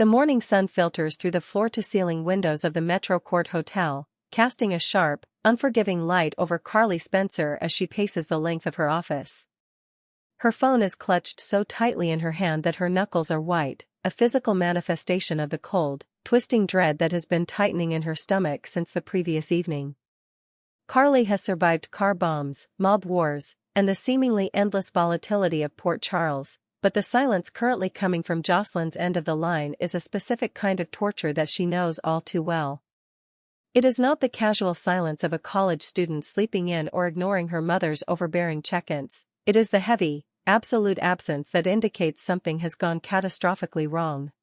The morning sun filters through the floor-to-ceiling windows of the Metro Court Hotel, casting a sharp, unforgiving light over Carly Spencer as she paces the length of her office. Her phone is clutched so tightly in her hand that her knuckles are white, a physical manifestation of the cold, twisting dread that has been tightening in her stomach since the previous evening. Carly has survived car bombs, mob wars, and the seemingly endless volatility of Port Charles, but the silence currently coming from Josslyn's end of the line is a specific kind of torture that she knows all too well. It is not the casual silence of a college student sleeping in or ignoring her mother's overbearing check-ins. It is the heavy, absolute absence that indicates something has gone catastrophically wrong.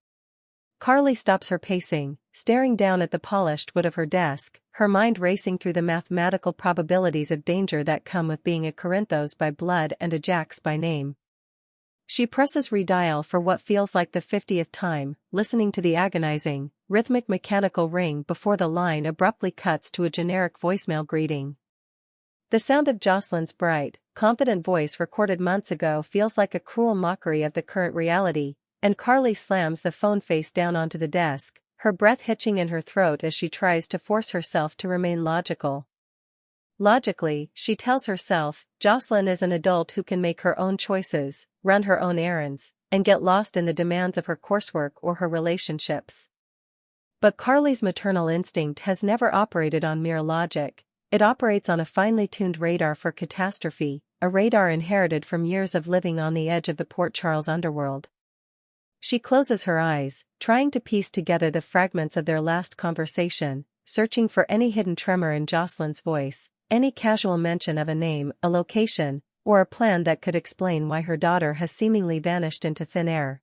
Carly stops her pacing, staring down at the polished wood of her desk, her mind racing through the mathematical probabilities of danger that come with being a Corinthos by blood and a Jax by name. She presses redial for what feels like the 50th time, listening to the agonizing, rhythmic mechanical ring before the line abruptly cuts to a generic voicemail greeting. The sound of Josslyn's bright, confident voice recorded months ago feels like a cruel mockery of the current reality, and Carly slams the phone face down onto the desk, her breath hitching in her throat as she tries to force herself to remain logical. Logically, she tells herself, Josslyn is an adult who can make her own choices, run her own errands, and get lost in the demands of her coursework or her relationships. But Carly's maternal instinct has never operated on mere logic. It operates on a finely tuned radar for catastrophe, a radar inherited from years of living on the edge of the Port Charles underworld. She closes her eyes, trying to piece together the fragments of their last conversation, searching for any hidden tremor in Josslyn's voice, any casual mention of a name, a location, or a plan that could explain why her daughter has seemingly vanished into thin air.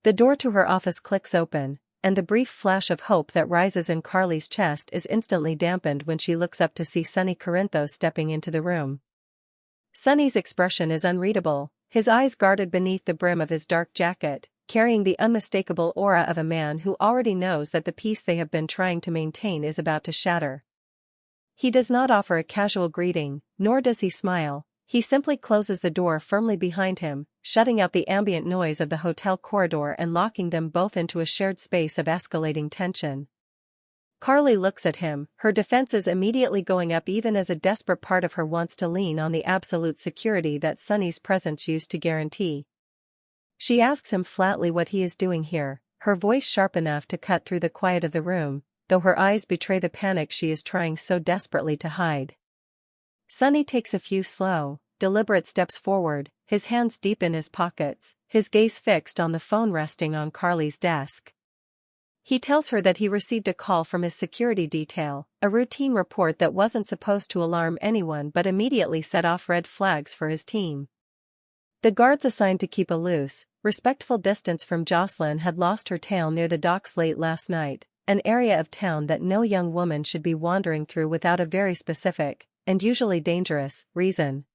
The door to her office clicks open, and the brief flash of hope that rises in Carly's chest is instantly dampened when she looks up to see Sonny Corinthos stepping into the room. Sonny's expression is unreadable, his eyes guarded beneath the brim of his dark jacket, carrying the unmistakable aura of a man who already knows that the peace they have been trying to maintain is about to shatter. He does not offer a casual greeting, nor does he smile. He simply closes the door firmly behind him, shutting out the ambient noise of the hotel corridor and locking them both into a shared space of escalating tension. Carly looks at him, her defenses immediately going up even as a desperate part of her wants to lean on the absolute security that Sonny's presence used to guarantee. She asks him flatly what he is doing here, her voice sharp enough to cut through the quiet of the room, though her eyes betray the panic she is trying so desperately to hide. Sonny takes a few slow, deliberate steps forward, his hands deep in his pockets, his gaze fixed on the phone resting on Carly's desk. He tells her that he received a call from his security detail, a routine report that wasn't supposed to alarm anyone but immediately set off red flags for his team. The guards assigned to keep a loose, respectful distance from Josslyn had lost her tail near the docks late last night, an area of town that no young woman should be wandering through without a very specific, and usually dangerous, reason.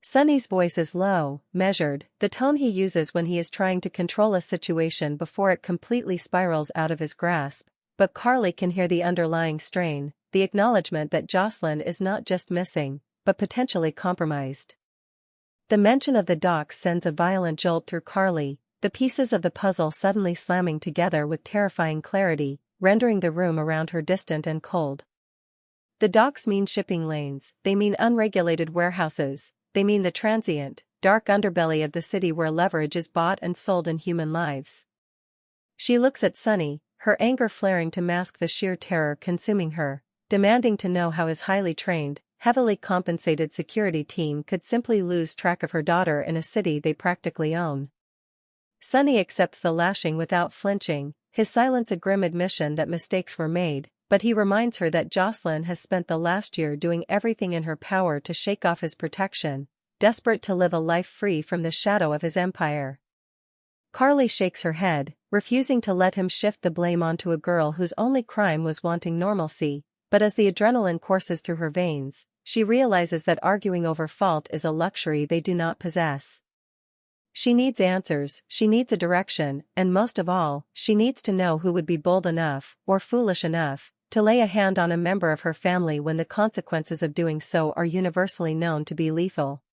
Sonny's voice is low, measured, the tone he uses when he is trying to control a situation before it completely spirals out of his grasp, but Carly can hear the underlying strain, the acknowledgement that Josslyn is not just missing, but potentially compromised. The mention of the docks sends a violent jolt through Carly, the pieces of the puzzle suddenly slamming together with terrifying clarity, rendering the room around her distant and cold. The docks mean shipping lanes, they mean unregulated warehouses, they mean the transient, dark underbelly of the city where leverage is bought and sold in human lives. She looks at Sonny, her anger flaring to mask the sheer terror consuming her, demanding to know how his highly trained, heavily compensated security team could simply lose track of her daughter in a city they practically own. Sonny accepts the lashing without flinching, his silence a grim admission that mistakes were made, but he reminds her that Josslyn has spent the last year doing everything in her power to shake off his protection, desperate to live a life free from the shadow of his empire. Carly shakes her head, refusing to let him shift the blame onto a girl whose only crime was wanting normalcy, but as the adrenaline courses through her veins, she realizes that arguing over fault is a luxury they do not possess. She needs answers, she needs a direction, and most of all, she needs to know who would be bold enough, or foolish enough, to lay a hand on a member of her family when the consequences of doing so are universally known to be lethal.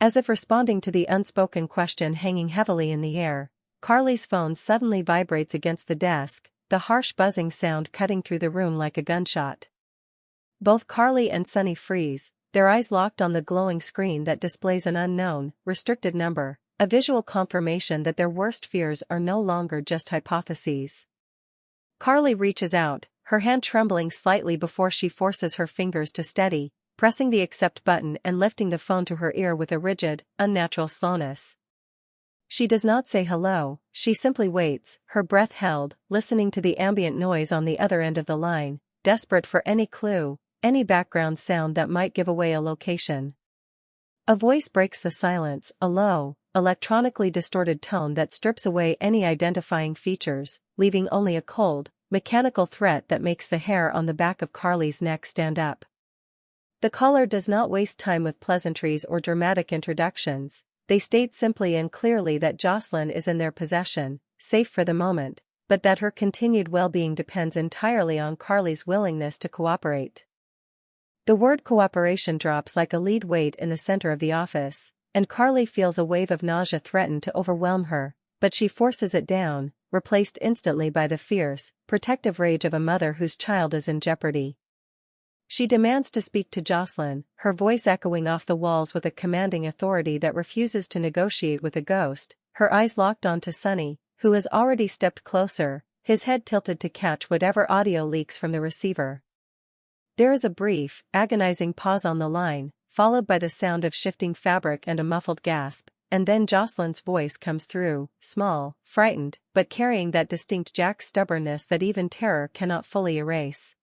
As if responding to the unspoken question hanging heavily in the air, Carly's phone suddenly vibrates against the desk, the harsh buzzing sound cutting through the room like a gunshot. Both Carly and Sunny freeze, their eyes locked on the glowing screen that displays an unknown, restricted number, a visual confirmation that their worst fears are no longer just hypotheses. Carly reaches out, her hand trembling slightly before she forces her fingers to steady, pressing the accept button and lifting the phone to her ear with a rigid, unnatural slowness. She does not say hello, she simply waits, her breath held, listening to the ambient noise on the other end of the line, desperate for any clue, any background sound that might give away a location. A voice breaks the silence, a low, electronically distorted tone that strips away any identifying features, leaving only a cold, mechanical threat that makes the hair on the back of Carly's neck stand up. The caller does not waste time with pleasantries or dramatic introductions. They state simply and clearly that Josslyn is in their possession, safe for the moment, but that her continued well-being depends entirely on Carly's willingness to cooperate. The word cooperation drops like a lead weight in the center of the office, and Carly feels a wave of nausea threaten to overwhelm her, but she forces it down, replaced instantly by the fierce, protective rage of a mother whose child is in jeopardy. She demands to speak to Josslyn, her voice echoing off the walls with a commanding authority that refuses to negotiate with a ghost, her eyes locked onto Sunny, who has already stepped closer, his head tilted to catch whatever audio leaks from the receiver. There is a brief, agonizing pause on the line, followed by the sound of shifting fabric and a muffled gasp, and then Josslyn's voice comes through, small, frightened, but carrying that distinct Jack stubbornness that even terror cannot fully erase.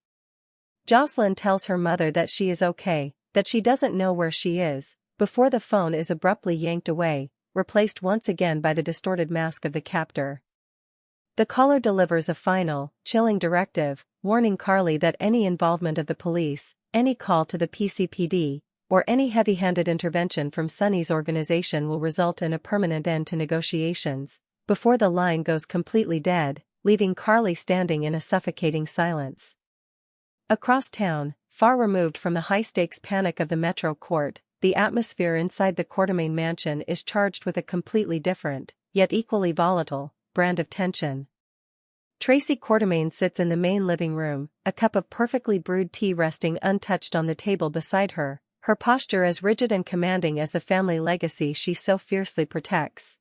Josslyn tells her mother that she is okay, that she doesn't know where she is, before the phone is abruptly yanked away, replaced once again by the distorted mask of the captor. The caller delivers a final, chilling directive, warning Carly that any involvement of the police, any call to the PCPD, or any heavy-handed intervention from Sunny's organization will result in a permanent end to negotiations, before the line goes completely dead, leaving Carly standing in a suffocating silence. Across town, far removed from the high-stakes panic of the Metro Court, the atmosphere inside the Quartermain mansion is charged with a completely different, yet equally volatile, brand of tension. Tracy Quartermain sits in the main living room, a cup of perfectly brewed tea resting untouched on the table beside her, her posture as rigid and commanding as the family legacy she so fiercely protects.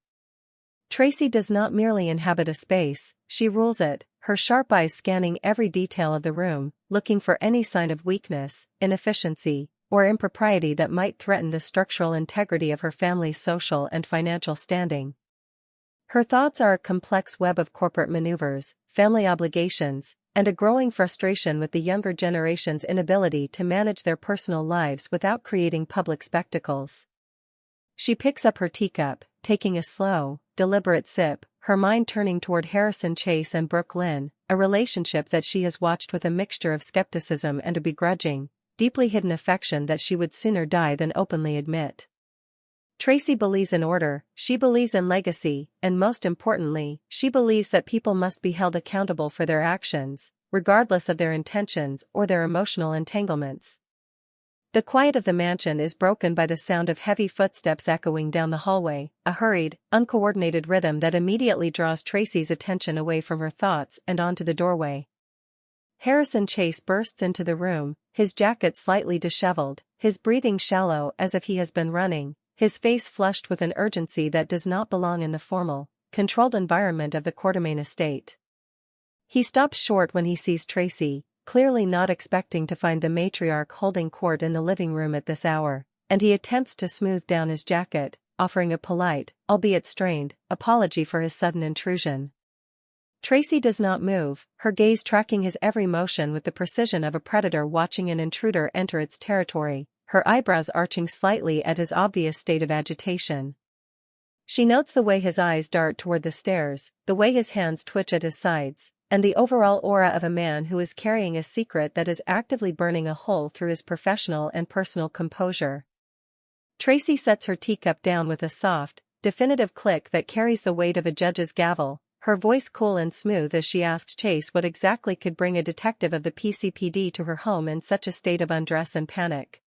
Tracy does not merely inhabit a space, she rules it, her sharp eyes scanning every detail of the room, looking for any sign of weakness, inefficiency, or impropriety that might threaten the structural integrity of her family's social and financial standing. Her thoughts are a complex web of corporate maneuvers, family obligations, and a growing frustration with the younger generation's inability to manage their personal lives without creating public spectacles. She picks up her teacup, taking a slow, deliberate sip, her mind turning toward Harrison Chase and Brooke Lynn, a relationship that she has watched with a mixture of skepticism and a begrudging, deeply hidden affection that she would sooner die than openly admit. Tracy believes in order, she believes in legacy, and most importantly, she believes that people must be held accountable for their actions, regardless of their intentions or their emotional entanglements. The quiet of the mansion is broken by the sound of heavy footsteps echoing down the hallway, a hurried, uncoordinated rhythm that immediately draws Tracy's attention away from her thoughts and onto the doorway. Harrison Chase bursts into the room, his jacket slightly disheveled, his breathing shallow as if he has been running, his face flushed with an urgency that does not belong in the formal, controlled environment of the Quartermain estate. He stops short when he sees Tracy, clearly not expecting to find the matriarch holding court in the living room at this hour, and he attempts to smooth down his jacket, offering a polite, albeit strained, apology for his sudden intrusion. Tracy does not move, her gaze tracking his every motion with the precision of a predator watching an intruder enter its territory, her eyebrows arching slightly at his obvious state of agitation. She notes the way his eyes dart toward the stairs, the way his hands twitch at his sides, and the overall aura of a man who is carrying a secret that is actively burning a hole through his professional and personal composure. Tracy sets her teacup down with a soft, definitive click that carries the weight of a judge's gavel, her voice cool and smooth as she asks Chase what exactly could bring a detective of the PCPD to her home in such a state of undress and panic.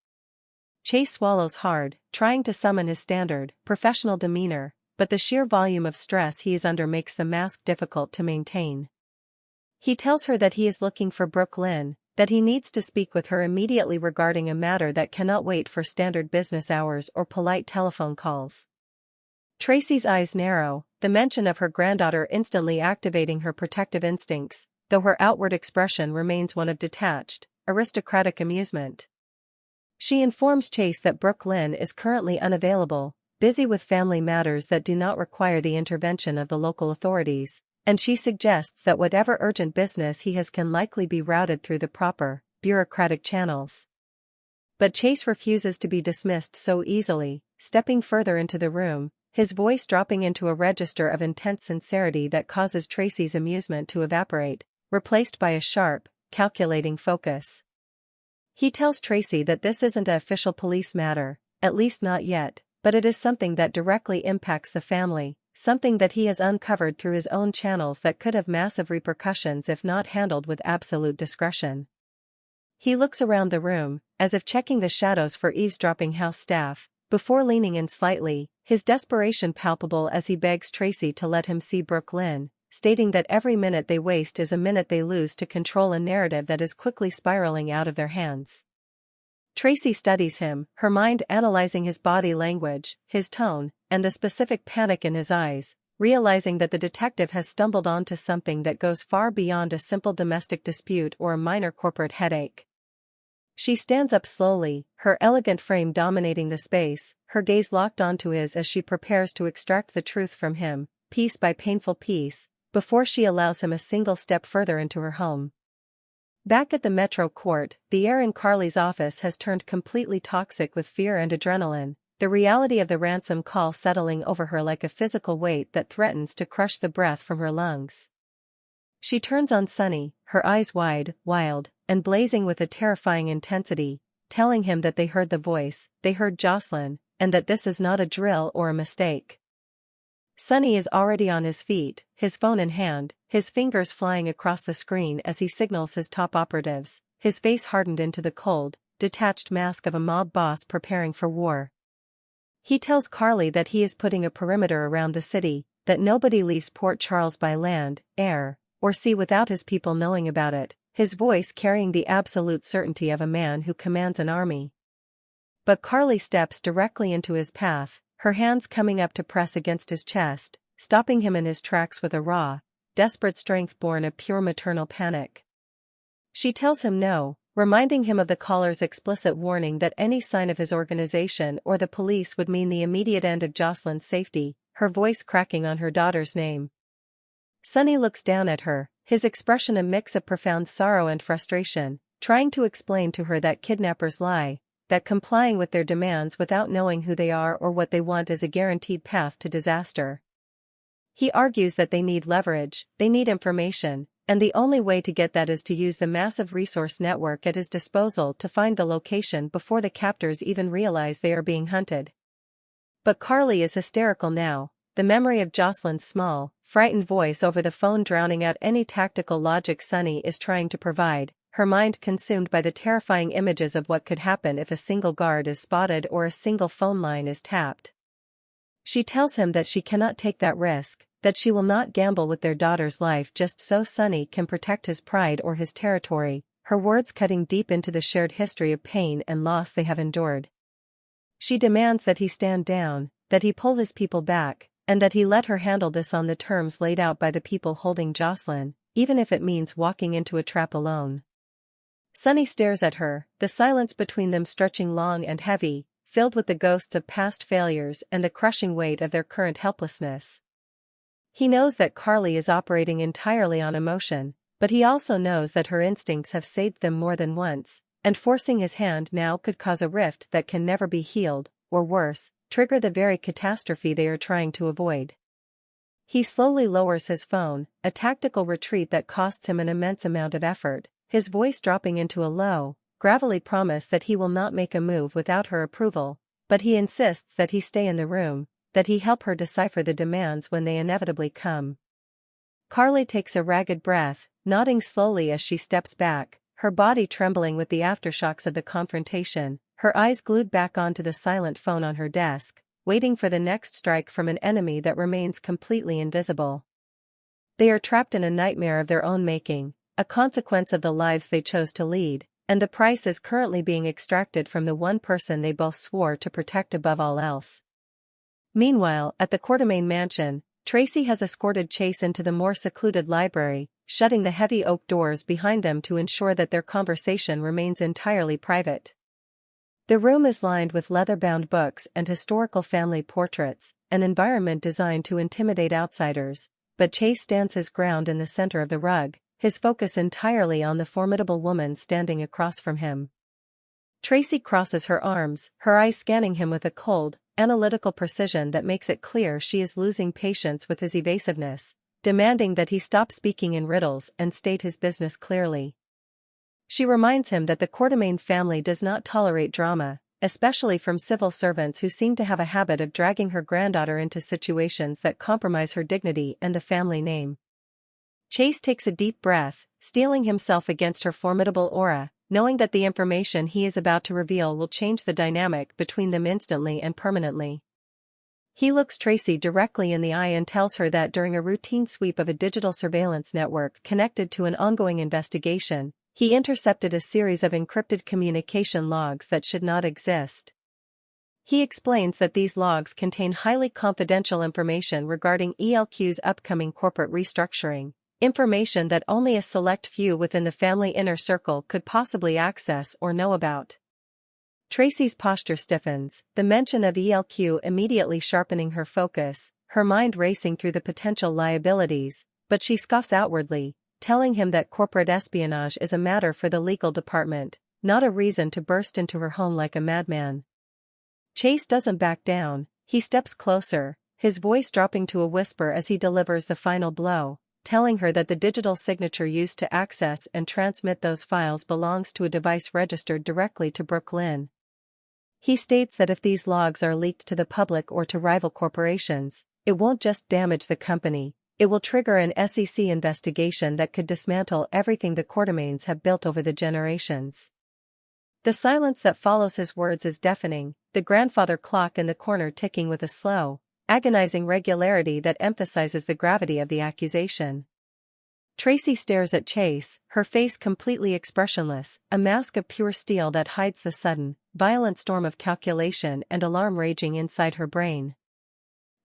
Chase swallows hard, trying to summon his standard, professional demeanor, but the sheer volume of stress he is under makes the mask difficult to maintain. He tells her that he is looking for Brooklyn, that he needs to speak with her immediately regarding a matter that cannot wait for standard business hours or polite telephone calls. Tracy's eyes narrow, the mention of her granddaughter instantly activating her protective instincts, though her outward expression remains one of detached, aristocratic amusement. She informs Chase that Brooklyn is currently unavailable, busy with family matters that do not require the intervention of the local authorities, and she suggests that whatever urgent business he has can likely be routed through the proper, bureaucratic channels. But Chase refuses to be dismissed so easily, stepping further into the room, his voice dropping into a register of intense sincerity that causes Tracy's amusement to evaporate, replaced by a sharp, calculating focus. He tells Tracy that this isn't an official police matter, at least not yet, but it is something that directly impacts the family, something that he has uncovered through his own channels that could have massive repercussions if not handled with absolute discretion. He looks around the room, as if checking the shadows for eavesdropping house staff, before leaning in slightly, his desperation palpable as he begs Tracy to let him see Brooklyn, stating that every minute they waste is a minute they lose to control a narrative that is quickly spiraling out of their hands. Tracy studies him, her mind analyzing his body language, his tone, and the specific panic in his eyes, realizing that the detective has stumbled onto something that goes far beyond a simple domestic dispute or a minor corporate headache. She stands up slowly, her elegant frame dominating the space, her gaze locked onto his as she prepares to extract the truth from him, piece by painful piece, before she allows him a single step further into her home. Back at the Metro Court, the air in Carly's office has turned completely toxic with fear and adrenaline, the reality of the ransom call settling over her like a physical weight that threatens to crush the breath from her lungs. She turns on Sonny, her eyes wide, wild, and blazing with a terrifying intensity, telling him that they heard the voice, they heard Josslyn, and that this is not a drill or a mistake. Sonny is already on his feet, his phone in hand, his fingers flying across the screen as he signals his top operatives, his face hardened into the cold, detached mask of a mob boss preparing for war. He tells Carly that he is putting a perimeter around the city, that nobody leaves Port Charles by land, air, or sea without his people knowing about it, his voice carrying the absolute certainty of a man who commands an army. But Carly steps directly into his path, her hands coming up to press against his chest, stopping him in his tracks with a raw, desperate strength born of pure maternal panic. She tells him no, reminding him of the caller's explicit warning that any sign of his organization or the police would mean the immediate end of Josslyn's safety, her voice cracking on her daughter's name. Sonny looks down at her, his expression a mix of profound sorrow and frustration, trying to explain to her that kidnappers lie, that complying with their demands without knowing who they are or what they want is a guaranteed path to disaster. He argues that they need leverage, they need information, and the only way to get that is to use the massive resource network at his disposal to find the location before the captors even realize they are being hunted. But Carly is hysterical now, the memory of Josslyn's small, frightened voice over the phone drowning out any tactical logic Sonny is trying to provide, her mind consumed by the terrifying images of what could happen if a single guard is spotted or a single phone line is tapped. She tells him that she cannot take that risk, that she will not gamble with their daughter's life just so Sonny can protect his pride or his territory, her words cutting deep into the shared history of pain and loss they have endured. She demands that he stand down, that he pull his people back, and that he let her handle this on the terms laid out by the people holding Josslyn, even if it means walking into a trap alone. Sonny stares at her, the silence between them stretching long and heavy, filled with the ghosts of past failures and the crushing weight of their current helplessness. He knows that Carly is operating entirely on emotion, but he also knows that her instincts have saved them more than once, and forcing his hand now could cause a rift that can never be healed, or worse, trigger the very catastrophe they are trying to avoid. He slowly lowers his phone, a tactical retreat that costs him an immense amount of effort, his voice dropping into a low, gravelly promise that he will not make a move without her approval, but he insists that he stay in the room, that he help her decipher the demands when they inevitably come. Carly takes a ragged breath, nodding slowly as she steps back, her body trembling with the aftershocks of the confrontation, her eyes glued back onto the silent phone on her desk, waiting for the next strike from an enemy that remains completely invisible. They are trapped in a nightmare of their own making, a consequence of the lives they chose to lead, and the price is currently being extracted from the one person they both swore to protect above all else. Meanwhile, at the Quartermain mansion, Tracy has escorted Chase into the more secluded library, shutting the heavy oak doors behind them to ensure that their conversation remains entirely private. The room is lined with leather-bound books and historical family portraits, an environment designed to intimidate outsiders, but Chase stands his ground in the center of the rug, his focus entirely on the formidable woman standing across from him. Tracy crosses her arms, her eyes scanning him with a cold, analytical precision that makes it clear she is losing patience with his evasiveness, demanding that he stop speaking in riddles and state his business clearly. She reminds him that the Quartermain family does not tolerate drama, especially from civil servants who seem to have a habit of dragging her granddaughter into situations that compromise her dignity and the family name. Chase takes a deep breath, steeling himself against her formidable aura, knowing that the information he is about to reveal will change the dynamic between them instantly and permanently. He looks Tracy directly in the eye and tells her that during a routine sweep of a digital surveillance network connected to an ongoing investigation, he intercepted a series of encrypted communication logs that should not exist. He explains that these logs contain highly confidential information regarding ELQ's upcoming corporate restructuring, information that only a select few within the family inner circle could possibly access or know about. Tracy's posture stiffens, the mention of ELQ immediately sharpening her focus, her mind racing through the potential liabilities, but she scoffs outwardly, telling him that corporate espionage is a matter for the legal department, not a reason to burst into her home like a madman. Chase doesn't back down, he steps closer, his voice dropping to a whisper as he delivers the final blow, telling her that the digital signature used to access and transmit those files belongs to a device registered directly to Brooklyn. He states that if these logs are leaked to the public or to rival corporations, it won't just damage the company, it will trigger an SEC investigation that could dismantle everything the Quartermains have built over the generations. The silence that follows his words is deafening, the grandfather clock in the corner ticking with a slow, agonizing regularity that emphasizes the gravity of the accusation. Tracy stares at Chase, her face completely expressionless, a mask of pure steel that hides the sudden, violent storm of calculation and alarm raging inside her brain.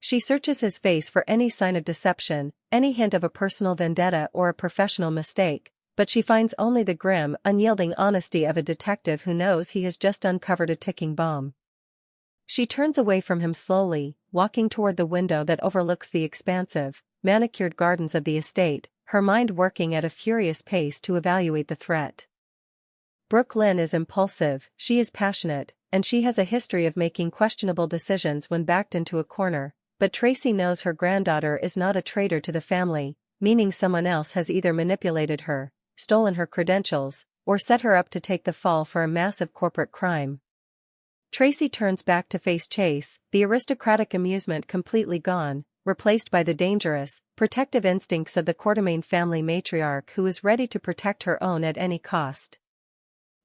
She searches his face for any sign of deception, any hint of a personal vendetta or a professional mistake, but she finds only the grim, unyielding honesty of a detective who knows he has just uncovered a ticking bomb. She turns away from him slowly, walking toward the window that overlooks the expansive, manicured gardens of the estate, her mind working at a furious pace to evaluate the threat. Brooklyn is impulsive, she is passionate, and she has a history of making questionable decisions when backed into a corner, but Tracy knows her granddaughter is not a traitor to the family, meaning someone else has either manipulated her, stolen her credentials, or set her up to take the fall for a massive corporate crime. Tracy turns back to face Chase, the aristocratic amusement completely gone, replaced by the dangerous, protective instincts of the Quartermain family matriarch who is ready to protect her own at any cost.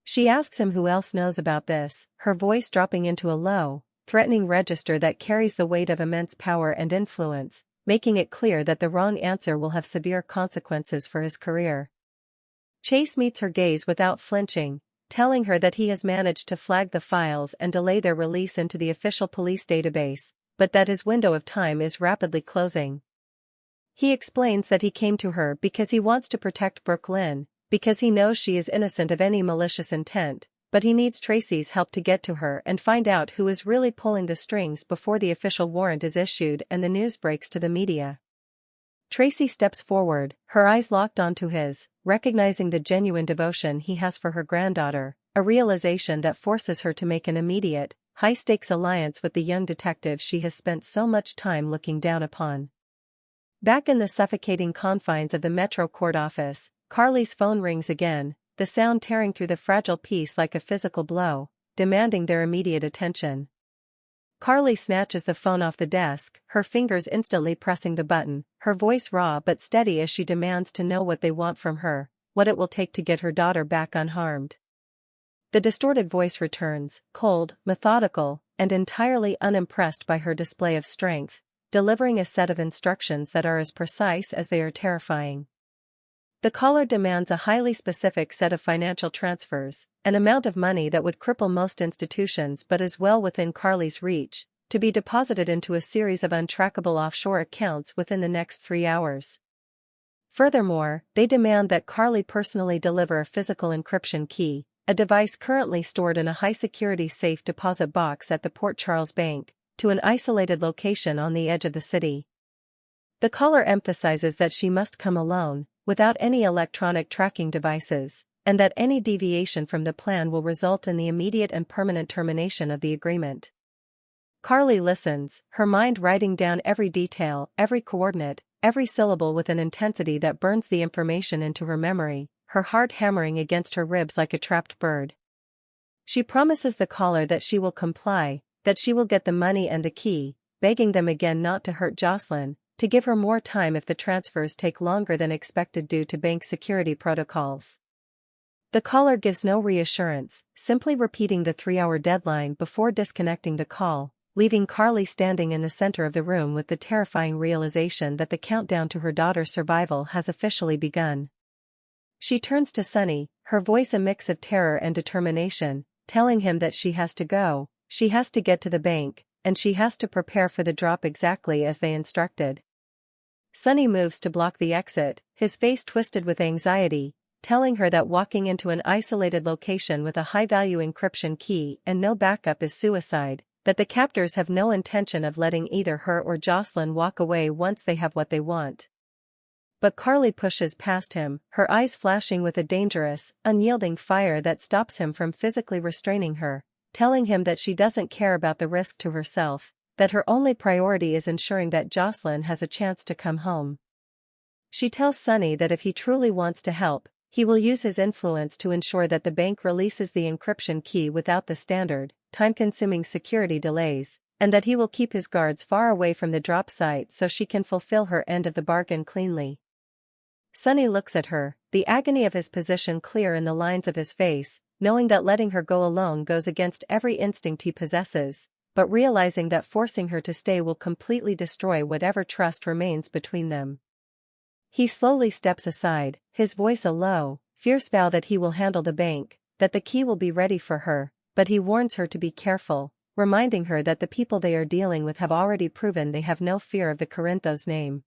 She asks him who else knows about this, her voice dropping into a low, threatening register that carries the weight of immense power and influence, making it clear that the wrong answer will have severe consequences for his career. Chase meets her gaze without flinching, telling her that he has managed to flag the files and delay their release into the official police database, but that his window of time is rapidly closing. He explains that he came to her because he wants to protect Brooklyn, because he knows she is innocent of any malicious intent, but he needs Tracy's help to get to her and find out who is really pulling the strings before the official warrant is issued and the news breaks to the media. Tracy steps forward, her eyes locked onto his, recognizing the genuine devotion he has for her granddaughter, a realization that forces her to make an immediate, high-stakes alliance with the young detective she has spent so much time looking down upon. Back in the suffocating confines of the Metro Court office, Carly's phone rings again, the sound tearing through the fragile peace like a physical blow, demanding their immediate attention. Carly snatches the phone off the desk, her fingers instantly pressing the button, her voice raw but steady as she demands to know what they want from her, what it will take to get her daughter back unharmed. The distorted voice returns, cold, methodical, and entirely unimpressed by her display of strength, delivering a set of instructions that are as precise as they are terrifying. The caller demands a highly specific set of financial transfers, an amount of money that would cripple most institutions but is well within Carly's reach, to be deposited into a series of untrackable offshore accounts within the next 3 hours. Furthermore, they demand that Carly personally deliver a physical encryption key, a device currently stored in a high-security safe deposit box at the Port Charles Bank, to an isolated location on the edge of the city. The caller emphasizes that she must come alone, without any electronic tracking devices, and that any deviation from the plan will result in the immediate and permanent termination of the agreement. Carly listens, her mind writing down every detail, every coordinate, every syllable with an intensity that burns the information into her memory, her heart hammering against her ribs like a trapped bird. She promises the caller that she will comply, that she will get the money and the key, begging them again not to hurt Josslyn, to give her more time if the transfers take longer than expected due to bank security protocols. The caller gives no reassurance, simply repeating the 3-hour deadline before disconnecting the call, leaving Carly standing in the center of the room with the terrifying realization that the countdown to her daughter's survival has officially begun. She turns to Sonny, her voice a mix of terror and determination, telling him that she has to go, she has to get to the bank, and she has to prepare for the drop exactly as they instructed. Sonny moves to block the exit, his face twisted with anxiety, telling her that walking into an isolated location with a high-value encryption key and no backup is suicide, that the captors have no intention of letting either her or Josslyn walk away once they have what they want. But Carly pushes past him, her eyes flashing with a dangerous, unyielding fire that stops him from physically restraining her, telling him that she doesn't care about the risk to herself, that her only priority is ensuring that Josslyn has a chance to come home. She tells Sonny that if he truly wants to help, he will use his influence to ensure that the bank releases the encryption key without the standard, time-consuming security delays, and that he will keep his guards far away from the drop site so she can fulfill her end of the bargain cleanly. Sonny looks at her, the agony of his position clear in the lines of his face, knowing that letting her go alone goes against every instinct he possesses, but realizing that forcing her to stay will completely destroy whatever trust remains between them. He slowly steps aside, his voice a low, fierce vow that he will handle the bank, that the key will be ready for her, but he warns her to be careful, reminding her that the people they are dealing with have already proven they have no fear of the Corinthos name.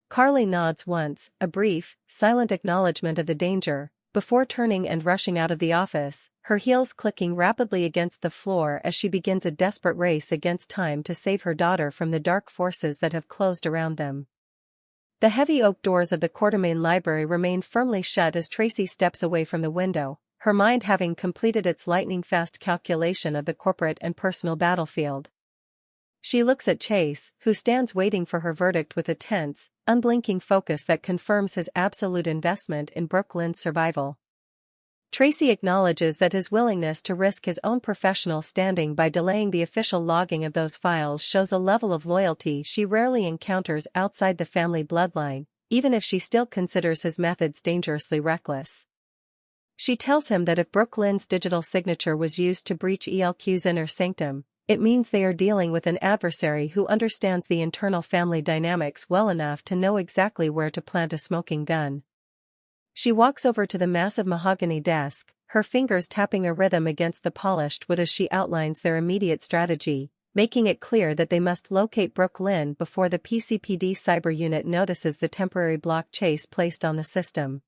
Carly nods once, a brief, silent acknowledgement of the danger, before turning and rushing out of the office, her heels clicking rapidly against the floor as she begins a desperate race against time to save her daughter from the dark forces that have closed around them. The heavy oak doors of the Quartermain library remain firmly shut as Tracy steps away from the window, her mind having completed its lightning-fast calculation of the corporate and personal battlefield. She looks at Chase, who stands waiting for her verdict with a tense, unblinking focus that confirms his absolute investment in Brooke Lynn's survival. Tracy acknowledges that his willingness to risk his own professional standing by delaying the official logging of those files shows a level of loyalty she rarely encounters outside the family bloodline, even if she still considers his methods dangerously reckless. She tells him that if Brooke Lynn's digital signature was used to breach ELQ's inner sanctum, it means they are dealing with an adversary who understands the internal family dynamics well enough to know exactly where to plant a smoking gun. She walks over to the massive mahogany desk, her fingers tapping a rhythm against the polished wood as she outlines their immediate strategy, making it clear that they must locate Brooke Lynn before the PCPD cyber unit notices the temporary block Chase placed on the system.